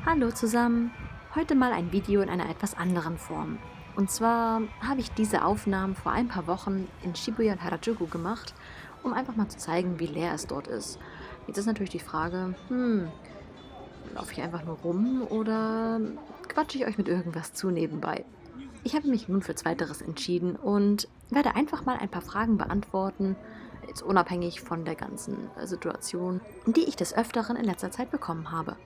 Hallo zusammen, heute mal ein Video in einer etwas anderen Form. Und zwar habe ich diese Aufnahmen vor ein paar Wochen in Shibuya und Harajuku gemacht, um einfach mal zu zeigen, wie leer es dort ist. Jetzt ist natürlich die Frage, laufe ich einfach nur rum oder quatsche ich euch mit irgendwas zu nebenbei? Ich habe mich nun für Zweiteres entschieden und werde einfach mal ein paar Fragen beantworten, jetzt unabhängig von der ganzen Situation, die ich des Öfteren in letzter Zeit bekommen habe.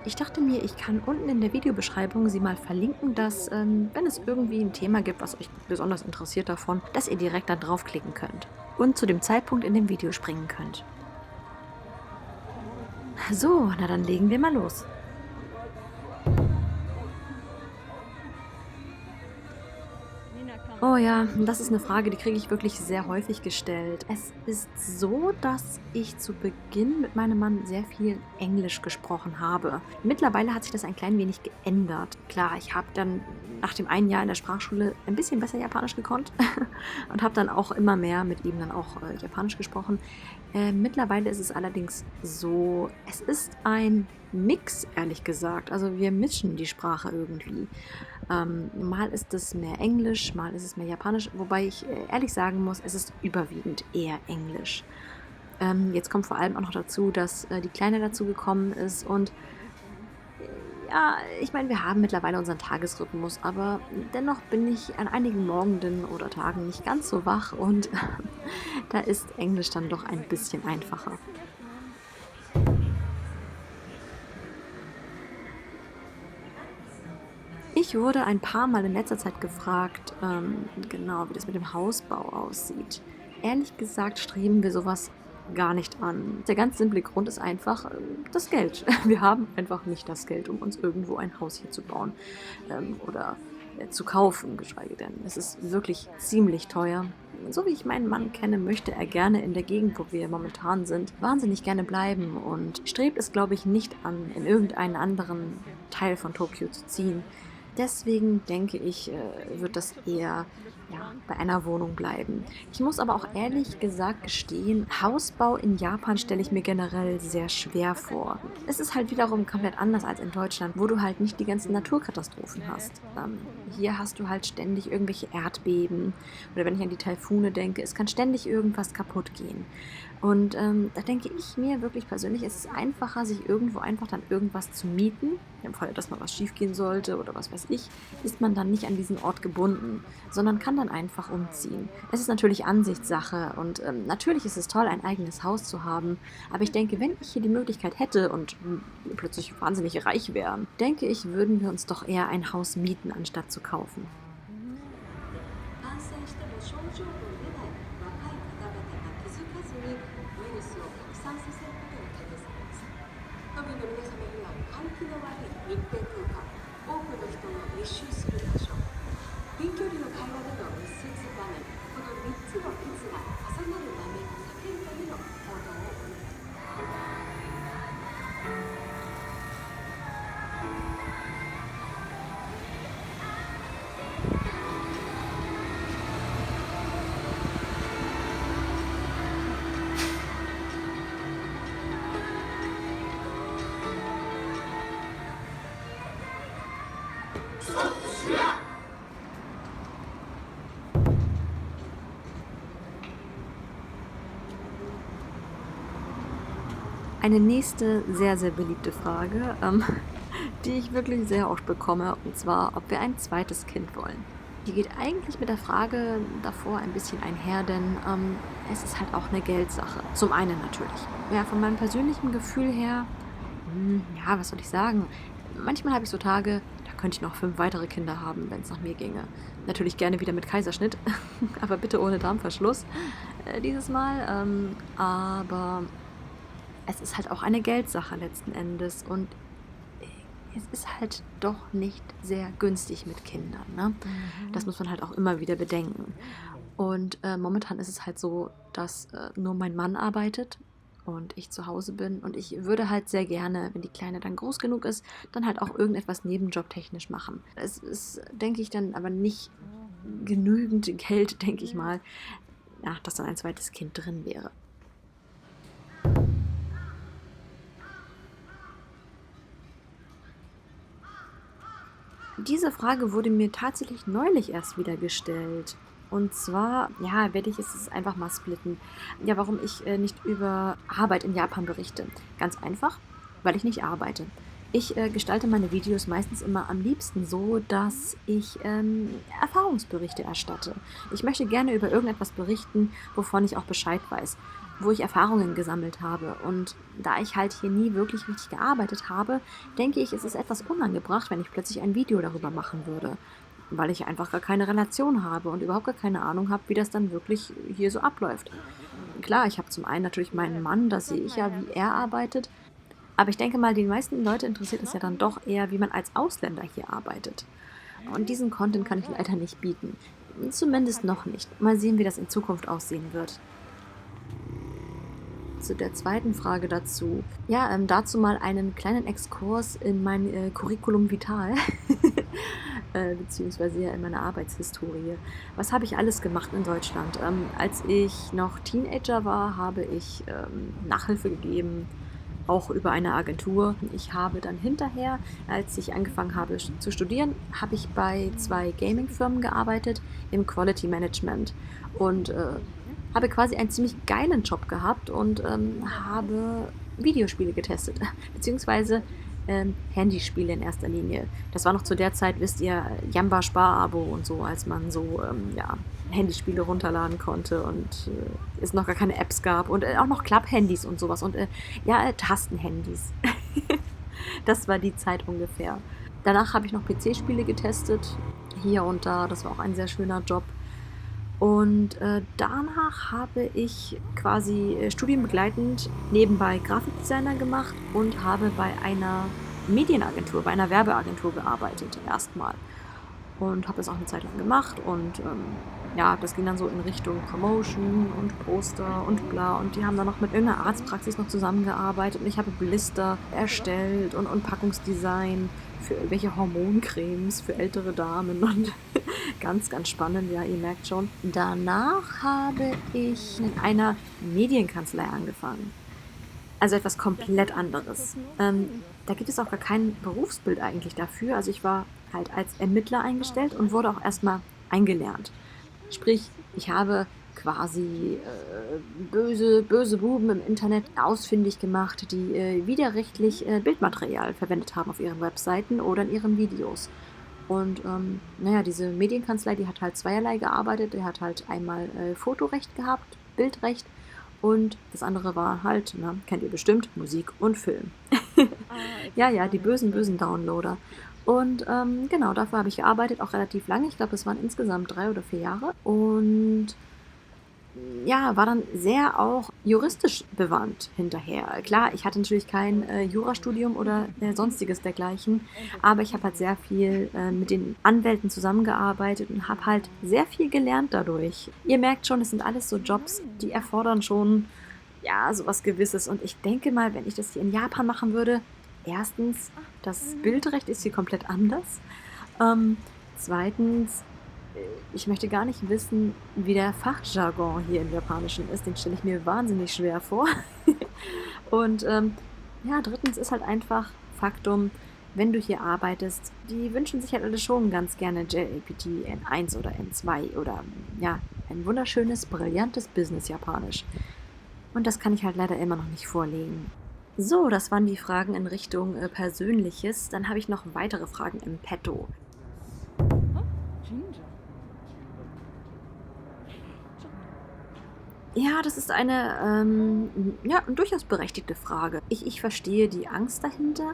Ich dachte mir, ich kann unten in der Videobeschreibung sie mal verlinken, dass, wenn es irgendwie ein Thema gibt, was euch besonders interessiert davon, dass ihr direkt da draufklicken könnt und zu dem Zeitpunkt in dem Video springen könnt. So, na dann legen wir mal los. Oh ja, das ist eine Frage, die kriege ich wirklich sehr häufig gestellt. Es ist so, dass ich zu Beginn mit meinem Mann sehr viel Englisch gesprochen habe. Mittlerweile hat sich das ein klein wenig geändert. Klar, ich habe dann nach dem einen Jahr in der Sprachschule ein bisschen besser Japanisch gekonnt und habe dann auch immer mehr mit ihm dann auch Japanisch gesprochen. Mittlerweile ist es allerdings so, es ist ein Mix, ehrlich gesagt. Also wir mischen die Sprache irgendwie. Mal ist es mehr Englisch, mal ist es mehr Japanisch, wobei ich ehrlich sagen muss, es ist überwiegend eher Englisch. Jetzt kommt vor allem auch noch dazu, dass die Kleine dazu gekommen ist und ja, ich meine, wir haben mittlerweile unseren Tagesrhythmus, aber dennoch bin ich an einigen Morgenden oder Tagen nicht ganz so wach und da ist Englisch dann doch ein bisschen einfacher. Ich wurde ein paar Mal in letzter Zeit gefragt, genau, wie das mit dem Hausbau aussieht. Ehrlich gesagt streben wir sowas gar nicht an. Der ganz simple Grund ist einfach das Geld. Wir haben einfach nicht das Geld, um uns irgendwo ein Haus hier zu bauen oder zu kaufen, geschweige denn. Es ist wirklich ziemlich teuer. So wie ich meinen Mann kenne, möchte er gerne in der Gegend, wo wir momentan sind, wahnsinnig gerne bleiben und strebt es, glaube ich, nicht an, in irgendeinen anderen Teil von Tokio zu ziehen. Deswegen denke ich, wird das eher ja, bei einer Wohnung bleiben. Ich muss aber auch ehrlich gesagt gestehen, Hausbau in Japan stelle ich mir generell sehr schwer vor. Es ist halt wiederum komplett anders als in Deutschland, wo du halt nicht die ganzen Naturkatastrophen hast. Hier hast du halt ständig irgendwelche Erdbeben oder wenn ich an die Taifune denke, es kann ständig irgendwas kaputt gehen. Und da denke ich mir wirklich persönlich, es ist einfacher, sich irgendwo einfach dann irgendwas zu mieten. Im Falle, dass mal was schiefgehen sollte oder was weiß ich, ist man dann nicht an diesen Ort gebunden, sondern kann dann einfach umziehen. Es ist natürlich Ansichtssache und natürlich ist es toll, ein eigenes Haus zu haben. Aber ich denke, wenn ich hier die Möglichkeit hätte und plötzlich wahnsinnig reich wären, denke ich, würden wir uns doch eher ein Haus mieten, anstatt zu kaufen. 感染しても症状の出ない若い方々が気づかずにウイルスを拡散させることが懸念されます。都民の皆様には換気の悪い密閉空間、多くの人の密集する場所、近距離の会話での密接場面、この3つの密が重なる場面を避けるための行動をお願いします。Eine nächste sehr, sehr beliebte Frage, die ich wirklich sehr oft bekomme, und zwar, ob wir ein zweites Kind wollen. Die geht eigentlich mit der Frage davor ein bisschen einher, denn es ist halt auch eine Geldsache. Zum einen natürlich. Ja, von meinem persönlichen Gefühl her, ja, was soll ich sagen? Manchmal habe ich so Tage, da könnte ich noch 5 weitere Kinder haben, wenn es nach mir ginge. Natürlich gerne wieder mit Kaiserschnitt, aber bitte ohne Darmverschluss dieses Mal. Aber es ist halt auch eine Geldsache letzten Endes und es ist halt doch nicht sehr günstig mit Kindern, ne? Das muss man halt auch immer wieder bedenken. Und momentan ist es halt so, dass nur mein Mann arbeitet und ich zu Hause bin. Und ich würde halt sehr gerne, wenn die Kleine dann groß genug ist, dann halt auch irgendetwas nebenjobtechnisch machen. Es ist, denke ich, dann aber nicht genügend Geld, denke ich mal, ja, dass dann ein zweites Kind drin wäre. Diese Frage wurde mir tatsächlich neulich erst wieder gestellt. Und zwar, ja, werde ich es einfach mal splitten. Ja, warum ich nicht über Arbeit in Japan berichte. Ganz einfach, weil ich nicht arbeite. Ich gestalte meine Videos meistens immer am liebsten so, dass ich Erfahrungsberichte erstatte. Ich möchte gerne über irgendetwas berichten, wovon ich auch Bescheid weiß, wo ich Erfahrungen gesammelt habe. Und da ich halt hier nie wirklich richtig gearbeitet habe, denke ich, es ist etwas unangebracht, wenn ich plötzlich ein Video darüber machen würde, weil ich einfach gar keine Relation habe und überhaupt gar keine Ahnung habe, wie das dann wirklich hier so abläuft. Klar, ich habe zum einen natürlich meinen Mann, da sehe ich ja, wie er arbeitet, aber ich denke mal, die meisten Leute interessiert es ja dann doch eher, wie man als Ausländer hier arbeitet. Und diesen Content kann ich leider nicht bieten. Zumindest noch nicht. Mal sehen, wie das in Zukunft aussehen wird. Zu der zweiten Frage dazu. Ja, dazu mal einen kleinen Exkurs in mein Curriculum Vitae, beziehungsweise ja in meine Arbeitshistorie. Was habe ich alles gemacht in Deutschland? Als ich noch Teenager war, habe ich Nachhilfe gegeben, auch über eine Agentur. Ich habe dann hinterher, als ich angefangen habe zu studieren, habe ich bei 2 Gaming-Firmen gearbeitet im Quality Management und habe quasi einen ziemlich geilen Job gehabt und habe Videospiele getestet, beziehungsweise Handyspiele in erster Linie. Das war noch zu der Zeit, wisst ihr, Jamba Sparabo und so, als man so ja, Handyspiele runterladen konnte und es noch gar keine Apps gab und auch noch Klapphandys und sowas und ja, Tastenhandys. Das war die Zeit ungefähr. Danach habe ich noch PC-Spiele getestet, hier und da. Das war auch ein sehr schöner Job. Und danach habe ich quasi studienbegleitend nebenbei Grafikdesigner gemacht und habe bei einer Medienagentur, bei einer Werbeagentur gearbeitet erstmal. Und habe das auch eine Zeit lang gemacht und ja, das ging dann so in Richtung Promotion und Poster und bla. Und die haben dann noch mit irgendeiner Arztpraxis noch zusammengearbeitet und ich habe Blister erstellt und Packungsdesign für irgendwelche Hormoncremes für ältere Damen und ganz, ganz spannend, ja, ihr merkt schon. Danach habe ich in einer Medienkanzlei angefangen. Also etwas komplett anderes. Da gibt es auch gar kein Berufsbild eigentlich dafür. Also ich war halt als Ermittler eingestellt und wurde auch erstmal eingelernt. Sprich, ich habe quasi böse Buben im Internet ausfindig gemacht, die widerrechtlich Bildmaterial verwendet haben auf ihren Webseiten oder in ihren Videos. Und naja, diese Medienkanzlei, die hat halt zweierlei gearbeitet. Der hat halt einmal Fotorecht gehabt, Bildrecht und das andere war halt, na, kennt ihr bestimmt, Musik und Film. Ja, ja, die bösen Downloader. Und genau, dafür habe ich gearbeitet, auch relativ lange. Ich glaube, es waren insgesamt 3 oder 4 Jahre. Und ja, war dann sehr auch juristisch bewandt hinterher. Klar, ich hatte natürlich kein Jurastudium oder sonstiges dergleichen, aber ich habe halt sehr viel mit den Anwälten zusammengearbeitet und habe halt sehr viel gelernt dadurch. Ihr merkt schon, es sind alles so Jobs, die erfordern schon, ja, sowas Gewisses. Und ich denke mal, wenn ich das hier in Japan machen würde, erstens, das Bildrecht ist hier komplett anders. Zweitens, ich möchte gar nicht wissen, wie der Fachjargon hier im Japanischen ist. Den stelle ich mir wahnsinnig schwer vor. Und ja, drittens ist halt einfach Faktum, wenn du hier arbeitest, die wünschen sich halt alle schon ganz gerne JLPT N1 oder N2 oder ja, ein wunderschönes, brillantes Business-Japanisch. Und das kann ich halt leider immer noch nicht vorlegen. So, das waren die Fragen in Richtung Persönliches. Dann habe ich noch weitere Fragen im Petto. Ja, das ist eine ja, durchaus berechtigte Frage. Ich verstehe die Angst dahinter.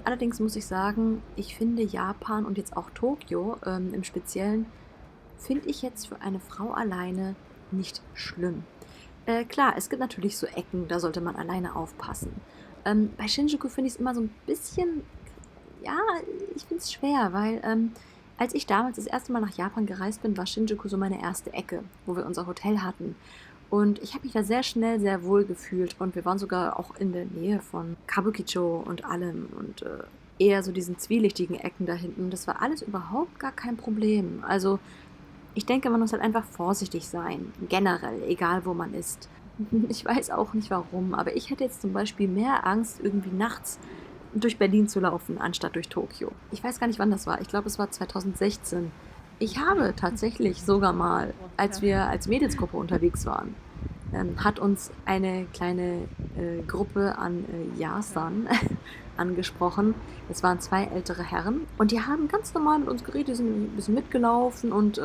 Allerdings muss ich sagen, ich finde Japan und jetzt auch Tokio im Speziellen, finde ich jetzt für eine Frau alleine nicht schlimm. Klar, es gibt natürlich so Ecken, da sollte man alleine aufpassen. Bei Shinjuku finde ich es immer so ein bisschen, ja, ich finde es schwer, weil als ich damals das erste Mal nach Japan gereist bin, war Shinjuku so meine erste Ecke, wo wir unser Hotel hatten. Und ich habe mich da sehr schnell sehr wohl gefühlt und wir waren sogar auch in der Nähe von Kabukicho und allem und eher so diesen zwielichtigen Ecken da hinten. Das war alles überhaupt gar kein Problem. Also ich denke, man muss halt einfach vorsichtig sein, generell, egal wo man ist. Ich weiß auch nicht warum, aber ich hätte jetzt zum Beispiel mehr Angst, irgendwie nachts durch Berlin zu laufen, anstatt durch Tokio. Ich weiß gar nicht, wann das war. Ich glaube, es war 2016. Ich habe tatsächlich sogar mal, als wir als Mädelsgruppe unterwegs waren, hat uns eine kleine Gruppe an Jasern angesprochen. Es waren 2 ältere Herren und die haben ganz normal mit uns geredet, die sind ein bisschen mitgelaufen und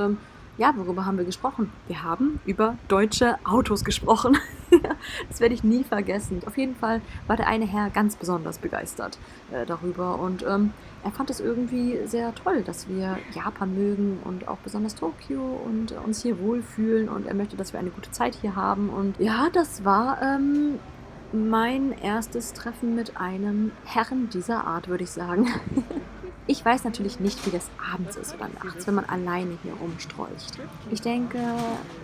ja, worüber haben wir gesprochen? Wir haben über deutsche Autos gesprochen. Das werde ich nie vergessen. Auf jeden Fall war der eine Herr ganz besonders begeistert darüber und er fand es irgendwie sehr toll, dass wir Japan mögen und auch besonders Tokio und uns hier wohlfühlen und er möchte, dass wir eine gute Zeit hier haben und ja, das war mein erstes Treffen mit einem Herren dieser Art, würde ich sagen. Ich weiß natürlich nicht, wie das abends ist oder nachts, wenn man alleine hier rumstrolcht. Ich denke,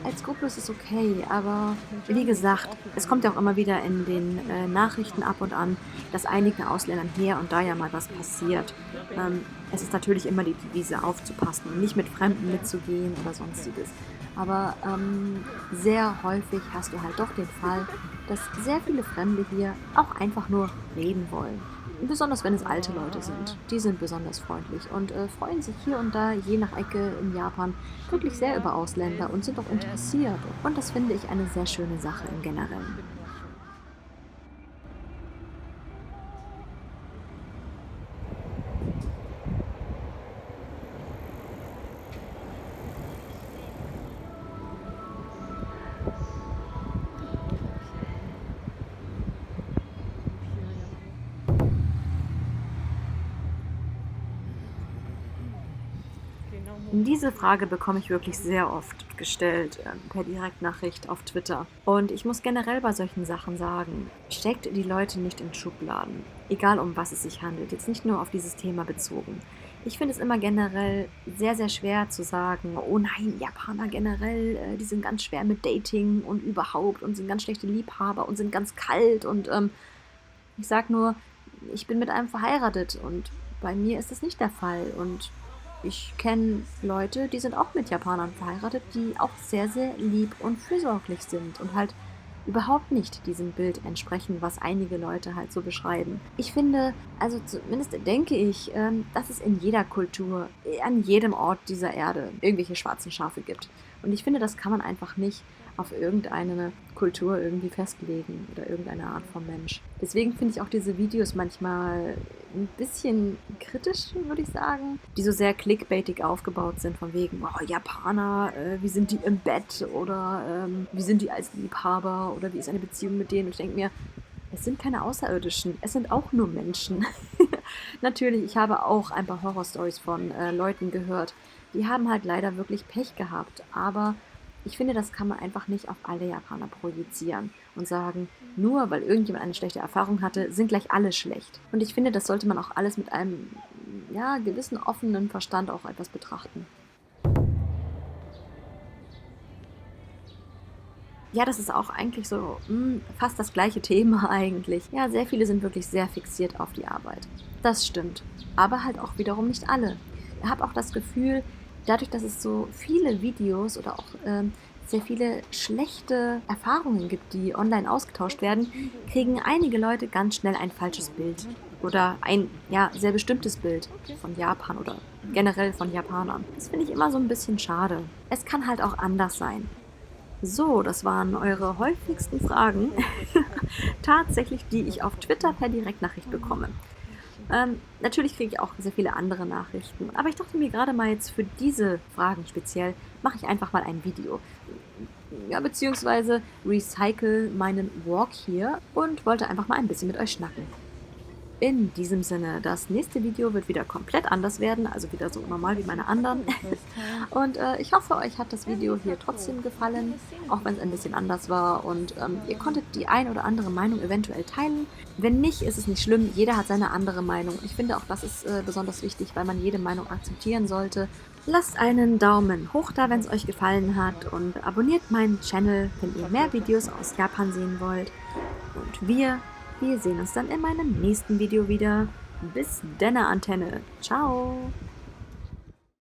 als Gruppe ist es okay, aber wie gesagt, es kommt ja auch immer wieder in den Nachrichten ab und an, dass einigen Ausländern hier und da ja mal was passiert. Es ist natürlich immer die Devise aufzupassen und nicht mit Fremden mitzugehen oder sonstiges. Aber sehr häufig hast du halt doch den Fall, dass sehr viele Fremde hier auch einfach nur reden wollen. Besonders wenn es alte Leute sind. Die sind besonders freundlich und freuen sich hier und da, je nach Ecke in Japan, wirklich sehr über Ausländer und sind auch interessiert. Und das finde ich eine sehr schöne Sache im Generellen. Diese Frage bekomme ich wirklich sehr oft gestellt, per Direktnachricht auf Twitter. Und ich muss generell bei solchen Sachen sagen, steckt die Leute nicht in Schubladen. Egal um was es sich handelt, jetzt nicht nur auf dieses Thema bezogen. Ich finde es immer generell sehr, sehr schwer zu sagen, oh nein, Japaner generell, die sind ganz schwer mit Dating und überhaupt und sind ganz schlechte Liebhaber und sind ganz kalt und ich sag nur, ich bin mit einem verheiratet und bei mir ist das nicht der Fall und ich kenne Leute, die sind auch mit Japanern verheiratet, die auch sehr, sehr lieb und fürsorglich sind und halt überhaupt nicht diesem Bild entsprechen, was einige Leute halt so beschreiben. Ich finde, also zumindest denke ich, dass es in jeder Kultur, an jedem Ort dieser Erde irgendwelche schwarzen Schafe gibt. Und ich finde, das kann man einfach nicht auf irgendeine Kultur irgendwie festlegen oder irgendeine Art von Mensch. Deswegen finde ich auch diese Videos manchmal ein bisschen kritisch, würde ich sagen, die so sehr clickbaitig aufgebaut sind, von wegen, oh, Japaner, wie sind die im Bett oder wie sind die als Liebhaber oder wie ist eine Beziehung mit denen? Und ich denke mir, es sind keine Außerirdischen, es sind auch nur Menschen. Natürlich, ich habe auch ein paar Horrorstories von Leuten gehört, die haben halt leider wirklich Pech gehabt, aber ich finde, das kann man einfach nicht auf alle Japaner projizieren und sagen, nur weil irgendjemand eine schlechte Erfahrung hatte, sind gleich alle schlecht. Und ich finde, das sollte man auch alles mit einem ja, gewissen offenen Verstand auch etwas betrachten. Ja, das ist auch eigentlich so fast das gleiche Thema eigentlich. Ja, sehr viele sind wirklich sehr fixiert auf die Arbeit. Das stimmt. Aber halt auch wiederum nicht alle. Ich habe auch das Gefühl, dadurch, dass es so viele Videos oder auch sehr viele schlechte Erfahrungen gibt, die online ausgetauscht werden, kriegen einige Leute ganz schnell ein falsches Bild oder ein ja, sehr bestimmtes Bild von Japan oder generell von Japanern. Das finde ich immer so ein bisschen schade. Es kann halt auch anders sein. So, das waren eure häufigsten Fragen, tatsächlich, die ich auf Twitter per Direktnachricht bekomme. Natürlich kriege ich auch sehr viele andere Nachrichten, aber ich dachte mir gerade mal jetzt für diese Fragen speziell, mache ich einfach mal ein Video. Ja, beziehungsweise recycle meinen Walk hier und wollte einfach mal ein bisschen mit euch schnacken. In diesem Sinne, das nächste Video wird wieder komplett anders werden, also wieder so normal wie meine anderen. Und ich hoffe, euch hat das Video hier trotzdem gefallen, auch wenn es ein bisschen anders war und ihr konntet die ein oder andere Meinung eventuell teilen. Wenn nicht, ist es nicht schlimm, jeder hat seine andere Meinung. Ich finde auch, das ist besonders wichtig, weil man jede Meinung akzeptieren sollte. Lasst einen Daumen hoch da, wenn es euch gefallen hat und abonniert meinen Channel, wenn ihr mehr Videos aus Japan sehen wollt. Und wir sehen uns dann in meinem nächsten Video wieder. Bis denne Antenne. Ciao!